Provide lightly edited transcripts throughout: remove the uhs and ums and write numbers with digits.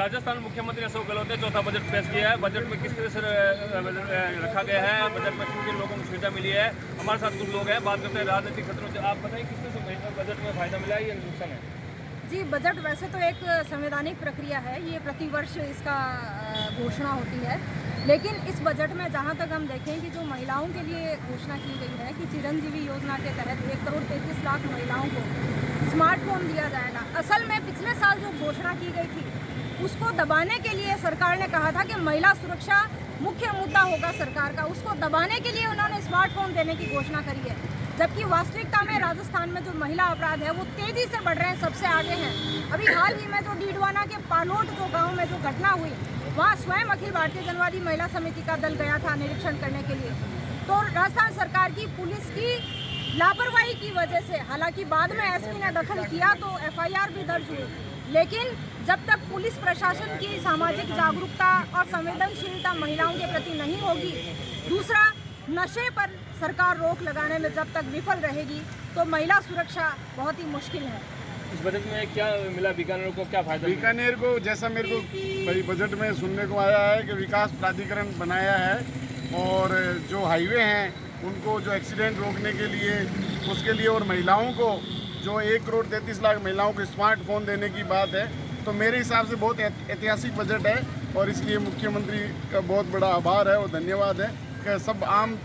राजस्थान मुख्यमंत्री अशोक गहलोत ने चौथा बजट पेश किया है। बजट में किस तरह से रखा गया है, बजट में किन किन लोगों को सुविधा मिली है। हमारे साथ कुछ लोग हैं, बात करते हैं राजनीतिक खतरों से। आप बताइए किस तरह से बजट में फायदा मिला है या नुकसान है? जी, बजट वैसे तो एक संवैधानिक प्रक्रिया है, ये प्रतिवर्ष इसका घोषणा होती है। लेकिन इस बजट में जहाँ तक हम देखें कि जो महिलाओं के लिए घोषणा की गई है कि चिरंजीवी योजना के तहत 1,33,00,000 महिलाओं को स्मार्टफोन दिया जाएगा। असल में पिछले साल जो घोषणा की गई थी उसको दबाने के लिए सरकार ने कहा था कि महिला सुरक्षा मुख्य मुद्दा होगा सरकार का, उसको दबाने के लिए उन्होंने स्मार्टफोन देने की घोषणा करी है। जबकि वास्तविकता में राजस्थान में जो महिला अपराध है वो तेजी से बढ़ रहे हैं, सबसे आगे हैं। अभी हाल ही में जो डीडवाना के पालोट जो गांव में जो घटना हुई, वहां स्वयं अखिल भारतीय जनवादी महिला समिति का दल गया था निरीक्षण करने के लिए। तो राजस्थान सरकार की पुलिस की लापरवाही की वजह से, हालांकि बाद में एसपी ने दखल किया तो एफआईआर भी दर्ज हुई, लेकिन जब तक पुलिस प्रशासन की सामाजिक जागरूकता और संवेदनशीलता महिलाओं के प्रति नहीं होगी, दूसरा नशे पर सरकार रोक लगाने में जब तक विफल रहेगी तो महिला सुरक्षा बहुत ही मुश्किल है। इस बजट में क्या मिला बीकानेर को, क्या फायदा? बीकानेर को जैसा मेरे को भाई बजट में सुनने को आया है कि विकास प्राधिकरण बनाया है और जो हाईवे हैं उनको जो एक्सीडेंट रोकने के लिए, उसके लिए, और महिलाओं को जो 1,33,00,000 महिलाओं को स्मार्टफोन देने की बात है, तो मेरे हिसाब से बहुत ऐतिहासिक बजट है और इसलिए मुख्यमंत्री का बहुत बड़ा आभार है और धन्यवाद है कि सब आम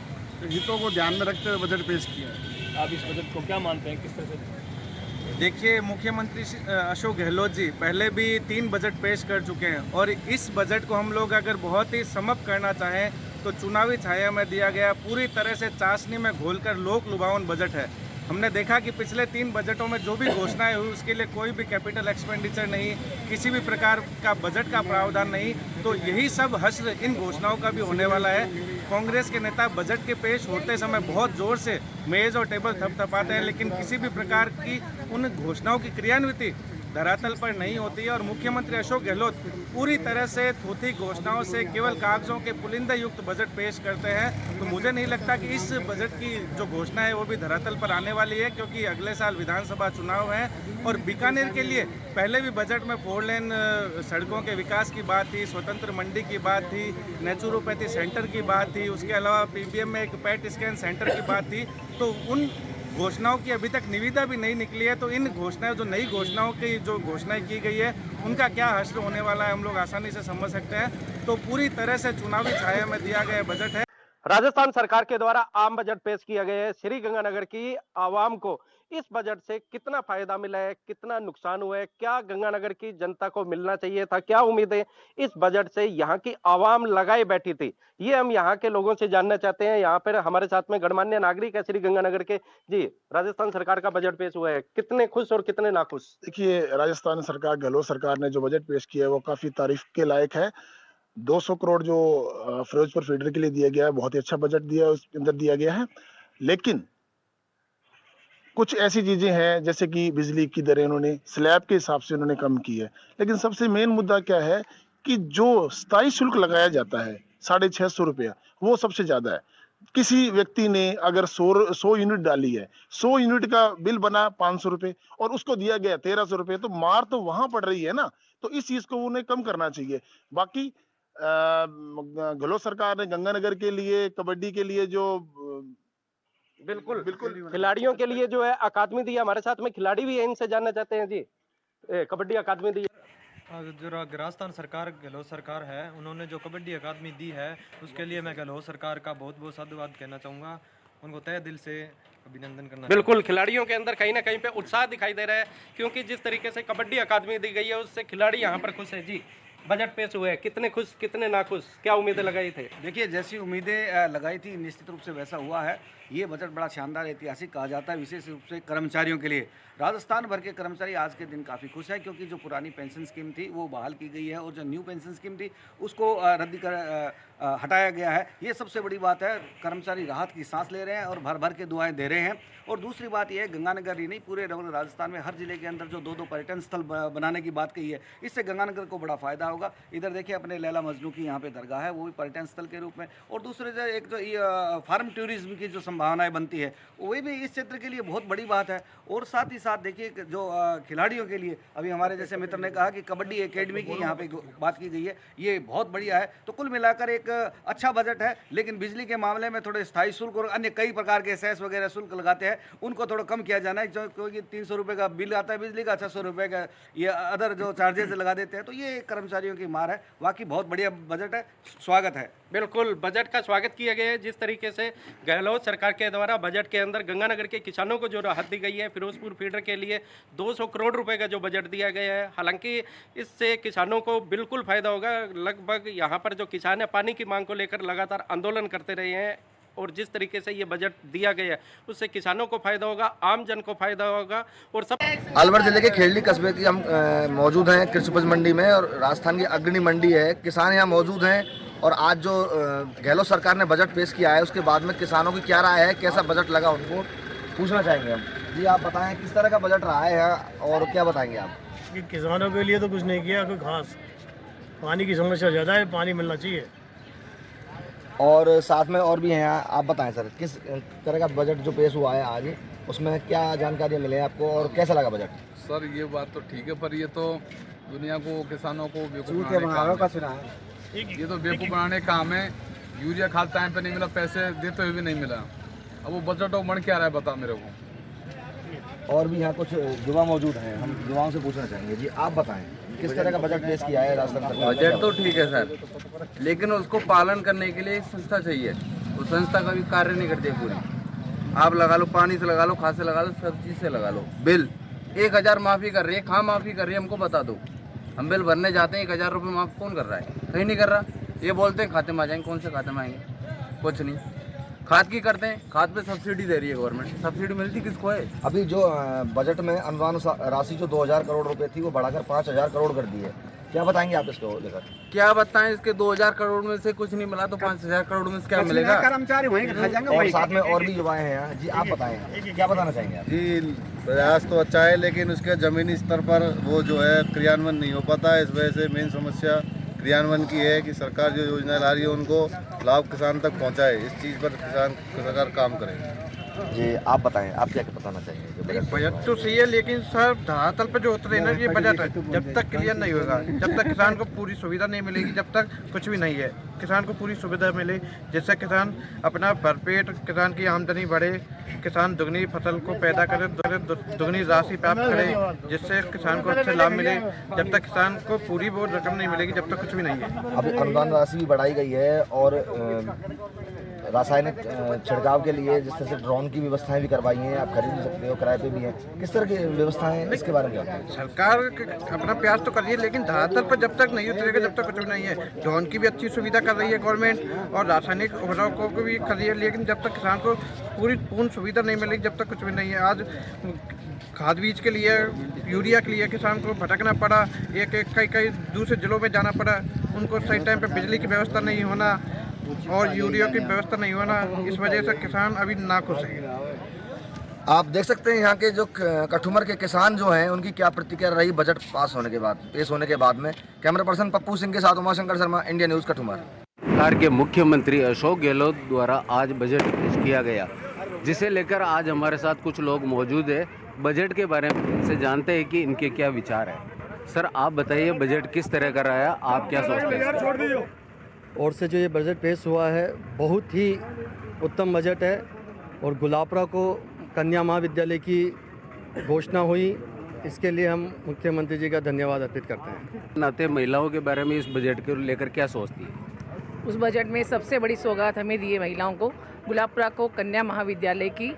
हितों को ध्यान में रखते हुए बजट पेश किया है। आप इस बजट को क्या मानते हैं, किस तरह से? देखिए, मुख्यमंत्री अशोक गहलोत जी पहले भी 3 बजट पेश कर चुके हैं और इस बजट को हम लोग अगर बहुत ही समअप करना चाहें तो चुनावी छाया में दिया गया पूरी तरह से चाशनी में घोलकर लोक लुभावन बजट है। हमने देखा कि पिछले 3 बजटों में जो भी घोषणाएं हुई उसके लिए कोई भी कैपिटल एक्सपेंडिचर नहीं, किसी भी प्रकार का बजट का प्रावधान नहीं। तो यही सब हश्र इन घोषणाओं का भी होने वाला है। कांग्रेस के नेता बजट के पेश होते समय बहुत जोर से मेज और टेबल थपथपाते हैं, लेकिन किसी भी प्रकार की उन घोषणाओं की क्रियान्विति धरातल पर नहीं होती है और मुख्यमंत्री अशोक गहलोत पूरी तरह से थोथी घोषणाओं से केवल कागजों के पुलिंदा युक्त बजट पेश करते हैं। तो मुझे नहीं लगता कि इस बजट की जो घोषणा है वो भी धरातल पर आने वाली है, क्योंकि अगले साल विधानसभा चुनाव हैं और बीकानेर के लिए पहले भी बजट में 4 लेन सड़कों के विकास की बात थी, स्वतंत्र मंडी की बात थी, नेचुरोपैथी सेंटर की बात थी, उसके अलावा पीबीएम में एक पेट स्कैन सेंटर की बात थी। तो उन घोषणाओं की अभी तक निविदा भी नहीं निकली है। तो इन घोषणाएं, जो नई घोषणाओं की जो घोषणाएं की गई है, उनका क्या हश्र होने वाला है हम लोग आसानी से समझ सकते हैं। तो पूरी तरह से चुनावी छाया में दिया गया बजट है। राजस्थान सरकार के द्वारा आम बजट पेश किया गया है। श्री गंगानगर की आवाम को इस बजट से कितना फायदा मिला है, कितना नुकसान हुआ है, क्या गंगानगर की जनता को मिलना चाहिए था, क्या उम्मीदें इस बजट से यहाँ की आवाम लगाए बैठी थी, ये हम यहाँ के लोगों से जानना चाहते हैं। यहाँ पर हमारे साथ में गणमान्य नागरिक है श्री गंगानगर के। जी, राजस्थान सरकार का बजट पेश हुआ है, कितने खुश और कितने नाखुश? देखिए, राजस्थान सरकार, गहलोत सरकार ने जो बजट पेश किया है वो काफी तारीफ के लायक है। 200 करोड़ जो फिरोजपुर फीडर के लिए दिया गया है, बहुत ही अच्छा बजट दिया है, उसके अंदर दिया गया है। लेकिन कुछ ऐसी चीजें हैं जैसे कि बिजली की दरें उन्होंने स्लैब के हिसाब से उन्होंने कम की है। लेकिन सबसे मेन मुद्दा क्या है कि जो स्थायी शुल्क लगाया जाता है 650 रुपया, वो सबसे ज्यादा है। किसी व्यक्ति ने अगर 100 यूनिट डाली है, 100 यूनिट का बिल बना 500 रुपए और उसको दिया गया 1300 रुपए, तो मार तो वहां पड़ रही है ना। तो इस चीज को उन्हें कम करना चाहिए। बाकी गहलोत सरकार ने गंगानगर के लिए, कबड्डी के लिए जो बिल्कुल बिल्कुल खिलाड़ियों के लिए जो है अकादमी दी है। हमारे साथ में खिलाड़ी भी है, इनसे जानना चाहते हैं। जी, कबड्डी अकादमी दी है। जो राजस्थान सरकार, गहलोत सरकार है, उन्होंने जो कबड्डी अकादमी दी है उसके लिए मैं गहलोत सरकार का बहुत बहुत साधुवाद कहना चाहूँगा, उनको तहे दिल से अभिनंदन करना। बिल्कुल, खिलाड़ियों के अंदर कहीं ना कहीं पे उत्साह दिखाई दे रहा है, क्योंकि जिस तरीके से कबड्डी अकादमी दी गई है उससे खिलाड़ी यहाँ पर खुश है। जी, बजट पेश हुए, कितने खुश कितने नाखुश, क्या उम्मीदें लगाई थे? देखिए, जैसी उम्मीदें लगाई थी निश्चित रूप से वैसा हुआ है। ये बजट बड़ा शानदार ऐतिहासिक कहा जाता है, विशेष रूप से कर्मचारियों के लिए। राजस्थान भर के कर्मचारी आज के दिन काफ़ी खुश है, क्योंकि जो पुरानी पेंशन स्कीम थी वो बहाल की गई है और जो न्यू पेंशन स्कीम थी उसको हटाया गया है। ये सबसे बड़ी बात है, कर्मचारी राहत की सांस ले रहे हैं और भर भर के दुआएं दे रहे हैं। और दूसरी बात यह है, गंगानगर ही नहीं, पूरे राजस्थान में हर जिले के अंदर जो 2-2 पर्यटन स्थल बनाने की बात कही है, इससे गंगानगर को बड़ा फ़ायदा होगा। इधर देखिए अपने लैला मजनू की यहाँ पे दरगाह है, वो भी पर्यटन स्थल के रूप में, और दूसरे जो एक जो फार्म टूरिज्म की जो संभावनाएं बनती है, वही भी इस क्षेत्र के लिए बहुत बड़ी बात है। और साथ ही साथ देखिए जो खिलाड़ियों के लिए, अभी हमारे जैसे मित्र ने कहा कि कबड्डी एकेडमी की यहाँ पे बात की गई है, ये बहुत बढ़िया है। तो कुल मिलाकर एक अच्छा बजट है, लेकिन बिजली के मामले में थोड़े स्थायी शुल्क और अन्य कई प्रकार के सेस वगैरह शुल्क लगाते हैं, उनको थोड़ा कम किया जाना है। जो क्योंकि 300 रुपये का बिल आता है बिजली का, 600 रुपये का ये अदर जो चार्जेस लगा देते हैं, तो ये कर्मचारियों की मार है। वाकई बहुत बढ़िया बजट है, स्वागत है। बिल्कुल, बजट का स्वागत किया गया है। जिस तरीके से गहलोत सरकार के द्वारा बजट के अंदर गंगानगर के किसानों को जो राहत दी गई है, फिरोजपुर फीडर के लिए 200 करोड़ रुपए का जो बजट दिया गया है, हालांकि इससे किसानों को बिल्कुल फ़ायदा होगा। लगभग यहाँ पर जो किसान है, पानी की मांग को लेकर लगातार आंदोलन करते रहे हैं, और जिस तरीके से ये बजट दिया गया है, उससे किसानों को फायदा होगा, आम जन को फायदा होगा। और सब अलवर जिले के खेड़ली कस्बे की हम मौजूद हैं कृषि उपज मंडी में, और राजस्थान की अग्रणी मंडी है। किसान यहाँ मौजूद हैं, और आज जो गहलोत सरकार ने बजट पेश किया है, उसके बाद में किसानों की क्या राय है, कैसा बजट लगा, उनको पूछना चाहेंगे हम। जी आप बताएं किस तरह का बजट रहा है और क्या बताएंगे आप? कि किसानों के लिए तो कुछ नहीं किया, कोई खास। पानी की समस्या ज़्यादा है, पानी मिलना चाहिए। और साथ में और भी हैं, आप बताएं सर किस तरह का बजट जो पेश हुआ है आज, उसमें क्या जानकारी मिले आपको और कैसा लगा बजट? सर ये बात तो ठीक है, पर ये तो दुनिया को, किसानों को बेवकूफ़ बनाने काम है। यूरिया खाद टाइम पे नहीं मिला, पैसे देते हुए भी नहीं मिला, अब वो बजट और बन क्या रहा है बता मेरे को। और भी यहाँ कुछ युवा मौजूद हैं, हम युवाओं से पूछना चाहेंगे। जी आप बताएं किस तरह का बजट पेश किया है राजस्थान सरकार? बजट तो ठीक है सर, लेकिन उसको पालन करने के लिए एक संस्था चाहिए। वो संस्था कभी कार्य नहीं करती पूरी। आप लगा लो, पानी से लगा लो, खाद से लगा लो, सब चीज़ से लगा लो। बिल 1000 माफ़ी कर रही है, कहाँ माफ़ी कर रही है हमको बता दो। हम बिल भरने जाते हैं, 1000 रुपये माफ़ कौन कर रहा है? कहीं नहीं कर रहा। ये बोलते हैं खाते में आ जाएंगे, कौन से खाते में आएंगे? कुछ नहीं। खाद की करते हैं, खाद पे सब्सिडी दे रही है गवर्नमेंट, सब्सिडी मिलती किसको है? अभी जो बजट में अनुदान राशि जो 2000 करोड़ रुपए थी, वो बढ़ाकर 5000 करोड़ कर दी है। क्या बताएंगे आप इसको लेकर? क्या बताएं, इसके 2000 करोड़ में से कुछ नहीं मिला तो 5000 करोड़ में से क्या मिलेगा? कर्मचारी वहीं खा जाएंगे। और साथ में और भी युवाएं हैं यहाँ। जी आप बताएं क्या बताना चाहेंगे आप? जी प्रयास तो अच्छा है, लेकिन उसके ज़मीनी स्तर पर वो जो है क्रियान्वयन नहीं हो पाता है। इस वजह से मेन समस्या क्रियान्वयन की है कि सरकार जो योजना ला रही है उनको लाभ किसान तक पहुंचाए। इस चीज़ पर किसान सरकार काम करे। जी आप बताएं, आप क्या बताना चाहेंगे? बजट तो सही है, लेकिन सर धरातल पे जो उतरे ना ये बजट है, जब तक क्लियर नहीं होगा, जब तक किसान को पूरी सुविधा नहीं मिलेगी, जब तक कुछ भी नहीं है। किसान को पूरी सुविधा मिले, जिससे किसान अपना भरपेट, किसान की आमदनी बढ़े, किसान दुगनी फसल को पैदा करे, दुगनी राशि प्राप्त करे, जिससे किसान को अच्छे लाभ मिले। जब तक किसान को पूरी वो रकम नहीं मिलेगी, जब तक कुछ भी नहीं है। अभी अनुदान राशि भी बढ़ाई गई है, और रासायनिक छिड़काव के लिए जिस तरह से ड्रोन की व्यवस्थाएं भी करवाई हैं, आप खरीद भी सकते हो, किराए पे भी हैं। किस तरह की व्यवस्थाएं हैं, इसके बारे में क्या? सरकार अपना प्रयास तो कर रही है, लेकिन धरातल पर जब तक नहीं उतरेगा, जब तक कुछ भी नहीं है। ड्रोन की भी अच्छी सुविधा कर रही है गवर्नमेंट, और रासायनिक उर्वरकों को भी कर रही है, लेकिन जब तक किसान को पूर्ण सुविधा नहीं मिलेगी, जब तक कुछ भी नहीं है। आज खाद बीज के लिए, यूरिया के लिए किसान को भटकना पड़ा, कई दूसरे जिलों में जाना पड़ा, उनको सही टाइम पे बिजली की व्यवस्था नहीं होना और यूरिया की व्यवस्था नहीं होना, इस वजह से किसान अभी नाखुश है। आप देख सकते हैं यहाँ के जो कठुमर के किसान जो हैं, उनकी क्या प्रतिक्रिया रही बजट पास होने के बाद, पेश होने के बाद में। कैमरा पर्सन पप्पू सिंह के साथ उमाशंकर शर्मा, इंडिया न्यूज़ कठुमर। बिहार के मुख्यमंत्री अशोक गहलोत द्वारा आज बजट पेश किया गया, जिसे लेकर आज हमारे साथ कुछ लोग मौजूद है। बजट के बारे में से जानते हैं कि इनके क्या विचार है। सर आप बताइए, बजट किस तरह का रहा है, आप क्या सोचते हैं? और से जो ये बजट पेश हुआ है, बहुत ही उत्तम बजट है, और गुलाबपुरा को कन्या महाविद्यालय की घोषणा हुई, इसके लिए हम मुख्यमंत्री जी का धन्यवाद अर्पित करते हैं। नाते महिलाओं के बारे में इस बजट को लेकर क्या सोचती है? उस बजट में सबसे बड़ी सौगात हमें दी है महिलाओं को। गुलाबपुरा को कन्या महाविद्यालय की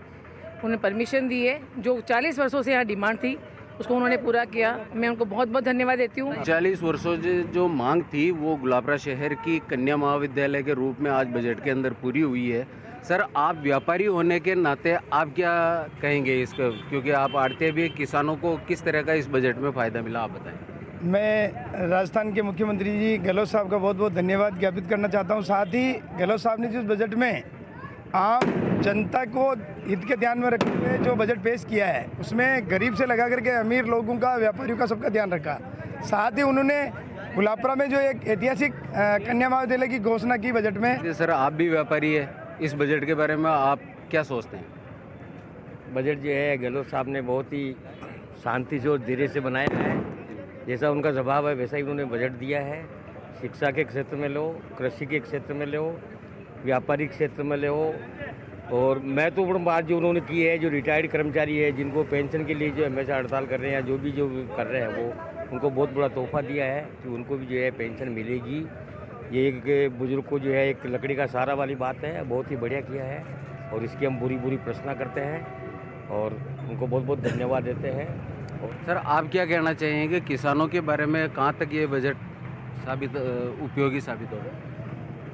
उन्हें परमिशन दी है, जो 40 वर्षों से यहाँ डिमांड थी, उसको उन्होंने पूरा किया। मैं उनको बहुत बहुत धन्यवाद देती हूँ। 40 वर्षों से जो मांग थी, वो गुलाबपुरा शहर की कन्या महाविद्यालय के रूप में आज बजट के अंदर पूरी हुई है। सर आप व्यापारी होने के नाते आप क्या कहेंगे इसका, क्योंकि आप आड़ते भी किसानों को किस तरह का इस बजट में फ़ायदा मिला, आप बताएं। मैं राजस्थान के मुख्यमंत्री जी गहलोत साहब का बहुत बहुत धन्यवाद ज्ञापित करना चाहता हूं। साथ ही गहलोत साहब ने जिस बजट में आम जनता को हित के ध्यान में रखते हुए जो बजट पेश किया है उसमें गरीब से लगा करके अमीर लोगों का, व्यापारियों का, सबका ध्यान रखा। साथ ही उन्होंने गुलाबपुरा में जो एक ऐतिहासिक कन्या महाविद्यालय की घोषणा की बजट में। सर आप भी व्यापारी है, इस बजट के बारे में आप क्या सोचते हैं? बजट जो है गहलोत साहब ने बहुत ही शांति से और धीरे से बनाया है। जैसा उनका स्वभाव है वैसा ही उन्होंने बजट दिया है। शिक्षा के क्षेत्र में लो, कृषि के क्षेत्र में लो, व्यापारिक क्षेत्र में लो, और महत्वपूर्ण बात जो उन्होंने की है, जो रिटायर्ड कर्मचारी है जिनको पेंशन के लिए जो हमेशा हड़ताल कर रहे हैं या जो कर रहे हैं, वो उनको बहुत बड़ा तोहफा दिया है कि उनको भी जो है पेंशन मिलेगी। ये एक बुजुर्ग को जो है एक लकड़ी का सहारा वाली बात है, बहुत ही बढ़िया किया है और इसकी हम पूरी प्रशंसा करते हैं और उनको बहुत बहुत धन्यवाद देते हैं। सर आप क्या कहना चाहेंगे किसानों के बारे में, कहाँ तक ये बजट उपयोगी साबित होगा?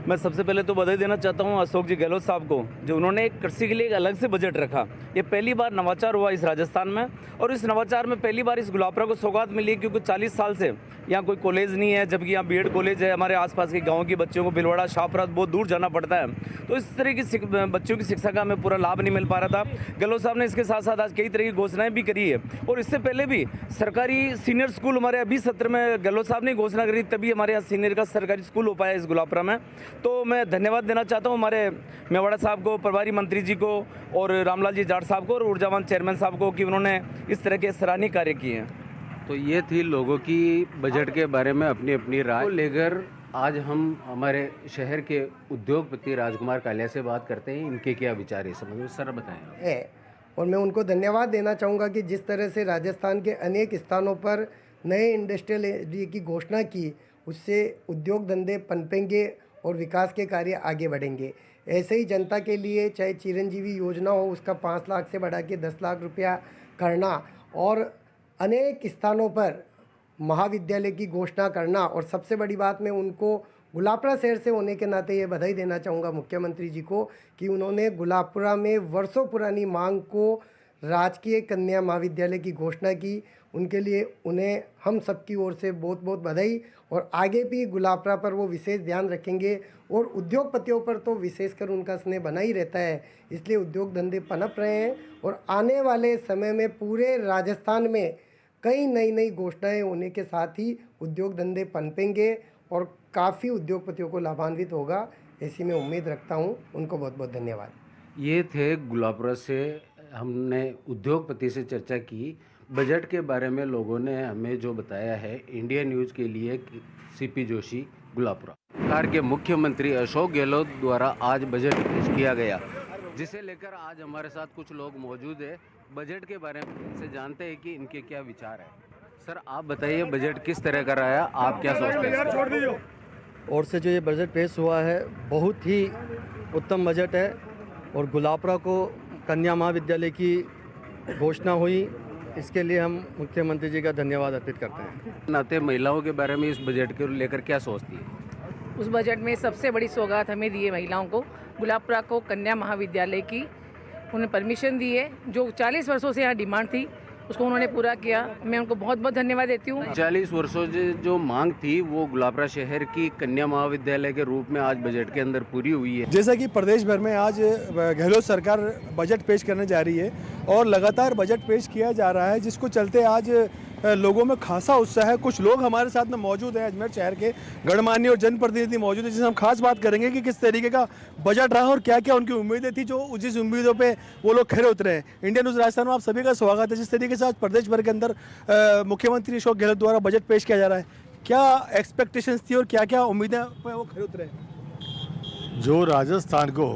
मैं सबसे पहले तो बधाई देना चाहता हूं अशोक जी गहलोत साहब को, जो उन्होंने एक कृषि के लिए एक अलग से बजट रखा। ये पहली बार नवाचार हुआ इस राजस्थान में, और इस नवाचार में पहली बार इस गुलाबपुरा को सौगात मिली, क्योंकि 40 साल से यहाँ कोई कॉलेज नहीं है, जबकि यहाँ बीएड कॉलेज है। हमारे आसपास के गाँव के बच्चों को भिलवाड़ा, शाहपुरा बहुत दूर जाना पड़ता है, तो इस तरह की बच्चों की शिक्षा का हमें पूरा लाभ नहीं मिल पा रहा था। गहलोत साहब ने इसके साथ साथ आज कई तरह की घोषणाएं भी करी है, और इससे पहले भी सरकारी सीनियर स्कूल हमारे अभी सत्र में गहलोत साहब ने घोषणा करी, तभी हमारे यहाँ सीनियर का सरकारी स्कूल हो पाया इस गुलाबपुरा में। तो मैं धन्यवाद देना चाहता हूँ हमारे मेवाड़ा साहब को, प्रभारी मंत्री जी को, और रामलाल जी जाट साहब को, और ऊर्जावान चेयरमैन साहब को, कि उन्होंने इस तरह के सराहनीय कार्य किए हैं। तो ये थी लोगों की बजट के बारे में अपनी अपनी राय को लेकर। आज हम हमारे शहर के उद्योगपति राजकुमार कालिया से बात करते हैं, इनके क्या विचार है समझ में। सर बताएं। है, और मैं उनको धन्यवाद देना चाहूँगा कि जिस तरह से राजस्थान के अनेक स्थानों पर नए इंडस्ट्रियल एरिया की घोषणा की, उससे उद्योग धंधे पनपेंगे और विकास के कार्य आगे बढ़ेंगे। ऐसे ही जनता के लिए चाहे चिरंजीवी योजना हो, उसका 5 लाख से बढ़ा के 10 लाख रुपया करना, और अनेक स्थानों पर महाविद्यालय की घोषणा करना, और सबसे बड़ी बात मैं उनको गुलाबपुरा शहर से होने के नाते ये बधाई देना चाहूँगा मुख्यमंत्री जी को कि उन्होंने गुलाबपुरा में वर्षों पुरानी मांग को राजकीय कन्या महाविद्यालय की घोषणा की। उनके लिए उन्हें हम सबकी ओर से बहुत बहुत बधाई, और आगे भी गुलाबपुरा पर वो विशेष ध्यान रखेंगे, और उद्योगपतियों पर तो विशेषकर उनका स्नेह बना ही रहता है, इसलिए उद्योग धंधे पनप रहे हैं, और आने वाले समय में पूरे राजस्थान में कई नई घोषणाएं होने के साथ ही उद्योग धंधे पनपेंगे और काफ़ी उद्योगपतियों को लाभान्वित होगा, ऐसी मैं उम्मीद रखता हूं। उनको बहुत बहुत धन्यवाद। ये थे गुलाबपुरा से, हमने उद्योगपति से चर्चा की। बजट के बारे में लोगों ने हमें जो बताया है, इंडिया न्यूज़ के लिए सीपी जोशी, गुलाबपुरा। सरकार के मुख्यमंत्री अशोक गहलोत द्वारा आज बजट पेश किया गया, जिसे लेकर आज हमारे साथ कुछ लोग मौजूद है। बजट के बारे में से जानते हैं कि इनके क्या विचार है। सर आप बताइए, बजट किस तरह का रहा, आप क्या सोचते हैं? और से जो ये बजट पेश हुआ है बहुत ही उत्तम बजट है, और गुलाबपुरा को कन्या महाविद्यालय की घोषणा हुई, इसके लिए हम मुख्यमंत्री जी का धन्यवाद अर्पित करते हैं। नाते महिलाओं के बारे में इस बजट को लेकर क्या सोचती है? उस बजट में सबसे बड़ी सौगात हमें दी है महिलाओं को। गुलाबपुरा को कन्या महाविद्यालय की उन्होंने परमिशन दी है, जो 40 वर्षों से यहाँ डिमांड थी उसको उन्होंने पूरा किया। मैं उनको बहुत बहुत धन्यवाद देती हूँ। 40 वर्षों से जो मांग थी वो गुलाबपुरा शहर की कन्या महाविद्यालय के रूप में आज बजट के अंदर पूरी हुई है। जैसा कि प्रदेश भर में आज गहलोत सरकार बजट पेश करने जा रही है, और लगातार बजट पेश किया जा रहा है, जिसको चलते आज लोगों में खासा उत्साह है। कुछ लोग हमारे साथ में मौजूद हैं, अजमेर शहर के गणमान्य और जनप्रतिनिधि मौजूद हैं, जिससे हम खास बात करेंगे कि किस तरीके का बजट रहा और क्या क्या उनकी उम्मीदें थी, जो जिस उम्मीदों पे वो लोग खरे उतरे हैं। इंडिया न्यूज़ राजस्थान में आप सभी का स्वागत है। जिस तरीके से आज प्रदेश भर के अंदर मुख्यमंत्री अशोक गहलोत द्वारा बजट पेश किया जा रहा है, क्या एक्सपेक्टेशंस थी और क्या क्या उम्मीदें पे वो खरे उतरे हैं? जो राजस्थान को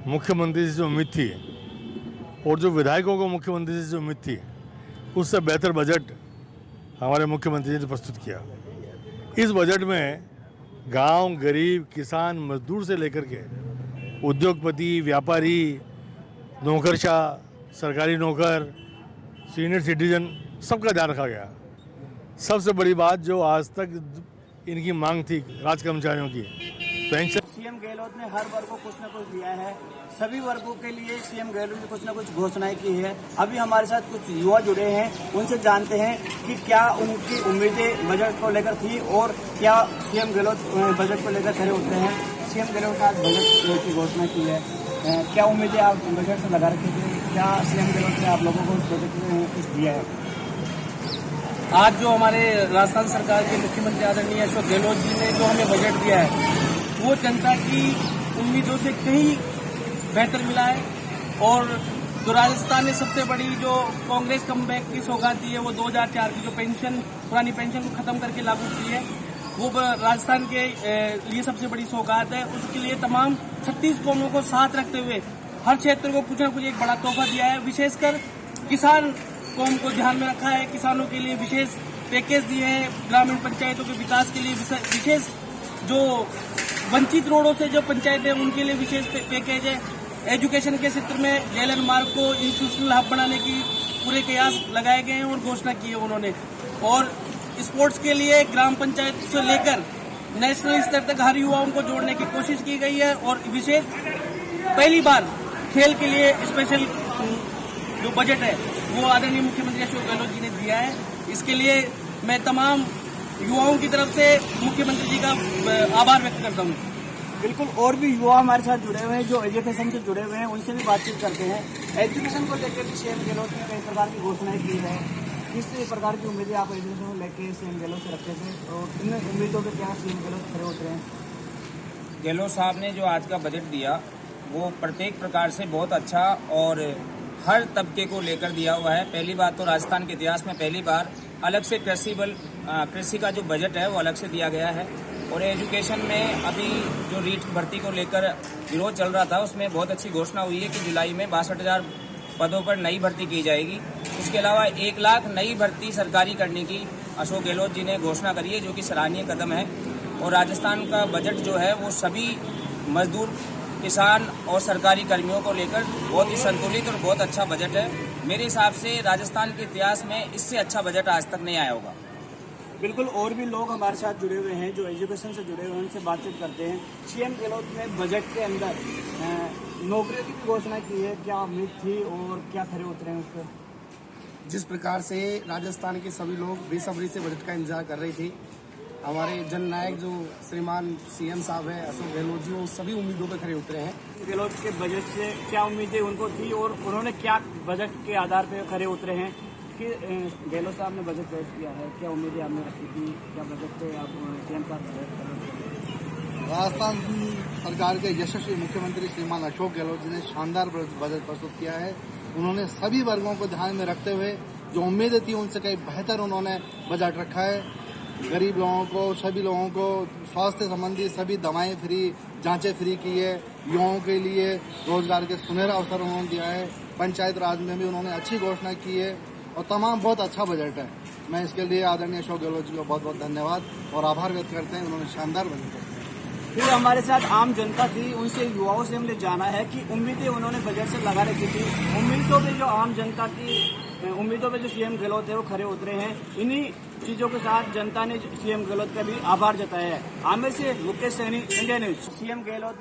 मुख्यमंत्री से उम्मीद थी और जो विधायकों को मुख्यमंत्री से उम्मीद थी, उससे बेहतर बजट हमारे मुख्यमंत्री जी ने प्रस्तुत किया। इस बजट में गांव, गरीब, किसान, मजदूर से लेकर के उद्योगपति, व्यापारी, नौकरशाह, सरकारी नौकर, सीनियर सिटीजन, सबका ध्यान रखा गया। सबसे बड़ी बात जो आज तक इनकी मांग थी राज कर्मचारियों की, पेंशन सीएम गहलोत ने हर वर्ग को कुछ न कुछ दिया है। सभी वर्गों के लिए सीएम गहलोत ने कुछ न कुछ घोषणाएं की है। अभी हमारे साथ कुछ युवा जुड़े हैं, उनसे जानते हैं कि क्या उनकी उम्मीदें बजट को लेकर थी और क्या सीएम गहलोत बजट को लेकर खड़े होते हैं। सीएम गहलोत ने आज बजट की घोषणा की है, क्या उम्मीदें आप बजट से लगा रखी थी? क्या सीएम गहलोत ने आप लोगों को उस बजट में कुछ दिया है? आज जो हमारे राजस्थान सरकार के मुख्यमंत्री आदरणीय अशोक गहलोत जी ने जो हमें बजट दिया है वो जनता की उम्मीदों से कहीं बेहतर मिला है। और जो राजस्थान ने सबसे बड़ी जो कांग्रेस कमबैक की सौगात दी है वो 2004 की जो पेंशन, पुरानी पेंशन को खत्म करके लागू की है, वो राजस्थान के लिए सबसे बड़ी सौगात है। उसके लिए तमाम 36 कौमों को साथ रखते हुए हर क्षेत्र को कुछ न कुछ एक बड़ा तोहफा दिया है। विशेषकर किसान कौम को ध्यान में रखा है, किसानों के लिए विशेष पैकेज दिए हैं, ग्रामीण पंचायतों के विकास के लिए विशेष, जो वंचित रोडों से जो पंचायतें उनके लिए विशेष पैकेज है। एजुकेशन के क्षेत्र में जेएलएन मार्ग को इंस्टीट्यूशनल हब बनाने की पूरे कयास लगाए गए हैं और घोषणा की है उन्होंने। और स्पोर्ट्स के लिए ग्राम पंचायत से लेकर नेशनल स्तर तक हर युवाओं को जोड़ने की कोशिश की गई है। और विशेष पहली बार खेल के लिए स्पेशल जो बजट है वो आदरणीय मुख्यमंत्री अशोक गहलोत जी ने दिया है। इसके लिए मैं तमाम युवाओं की तरफ से मुख्यमंत्री जी का आभार व्यक्त करता हूँ। बिल्कुल, और भी युवा हमारे साथ जुड़े हुए हैं जो एजुकेशन से जुड़े हुए हैं, उनसे भी बातचीत करते हैं। एजुकेशन को लेकर भी सीएम गहलोत ने कई प्रकार की घोषणाएं की है। किस प्रकार की उम्मीदें आप एजुकेशन को लेकर सीएम गहलोत से रखते थे और इन उम्मीदों पर क्या सीएम गहलोत खड़े होते हैं? गहलोत साहब ने जो आज का बजट दिया वो प्रत्येक प्रकार से बहुत अच्छा और हर तबके को लेकर दिया हुआ है। पहली बात तो राजस्थान के इतिहास में पहली बार अलग से कृषि का जो बजट है वो अलग से दिया गया है। और एजुकेशन में अभी जो रीट भर्ती को लेकर विरोध चल रहा था उसमें बहुत अच्छी घोषणा हुई है कि जुलाई में 62,000 पदों पर नई भर्ती की जाएगी। उसके अलावा 1 लाख नई भर्ती सरकारी करने की अशोक गहलोत जी ने घोषणा करी है, जो कि सराहनीय कदम है। और राजस्थान का बजट जो है वो सभी मजदूर, किसान और सरकारी कर्मियों को लेकर बहुत ही संतुलित और बहुत अच्छा बजट है। मेरे हिसाब से राजस्थान के इतिहास में इससे अच्छा बजट आज तक नहीं आया होगा। बिल्कुल, और भी लोग हमारे साथ जुड़े हुए हैं जो एजुकेशन से जुड़े हुए हैं, उनसे बातचीत करते हैं। सीएम गहलोत ने बजट के अंदर नौकरियों की भी घोषणा की है, क्या उम्मीद थी और क्या खरे उतरे हैं उस पर? जिस प्रकार से राजस्थान के सभी लोग बेसब्री से बजट का इंतजार कर रही थी, हमारे जननायक जो श्रीमान सीएम साहब हैं अशोक गहलोत जी, वो सभी उम्मीदों पर खरे उतरे हैं। गहलोत के बजट से क्या उम्मीदें उनको थी और उन्होंने क्या बजट के आधार पर खरे उतरे हैं कि गहलोत साहब ने बजट पेश किया है, क्या उम्मीदें आपने रखी थी, क्या बजट पे आप सीएम साहब? राजस्थान की सरकार के यशस्वी मुख्यमंत्री श्रीमान अशोक गहलोत जी ने शानदार बजट प्रस्तुत किया है। उन्होंने सभी वर्गों को ध्यान में रखते हुए जो उम्मीदें थी उनसे कहीं बेहतर उन्होंने बजट रखा है। गरीब लोगों को, सभी लोगों को स्वास्थ्य संबंधी सभी दवाएं फ्री, जांचें फ्री की है। युवाओं के लिए रोजगार के सुनहरा अवसर उन्होंने दिया है। पंचायत राज में भी उन्होंने अच्छी घोषणा की है और तमाम बहुत अच्छा बजट है। मैं इसके लिए आदरणीय अशोक गहलोत जी को बहुत बहुत धन्यवाद और आभार व्यक्त करते हैं। उन्होंने शानदार बजट दिया। फिर हमारे साथ आम जनता थी, उनसे युवाओं से हमने जाना है कि उम्मीदें उन्होंने बजट से लगा रखी थी। उम्मीदों पे जो आम जनता की उम्मीदों पे जो सीएम गहलोत है वो खरे उतरे हैं। इन्हीं चीजों के साथ जनता ने सीएम गहलोत का भी आभार जताया है। आमिर से Mukesh Saini, India news. CM Gehlot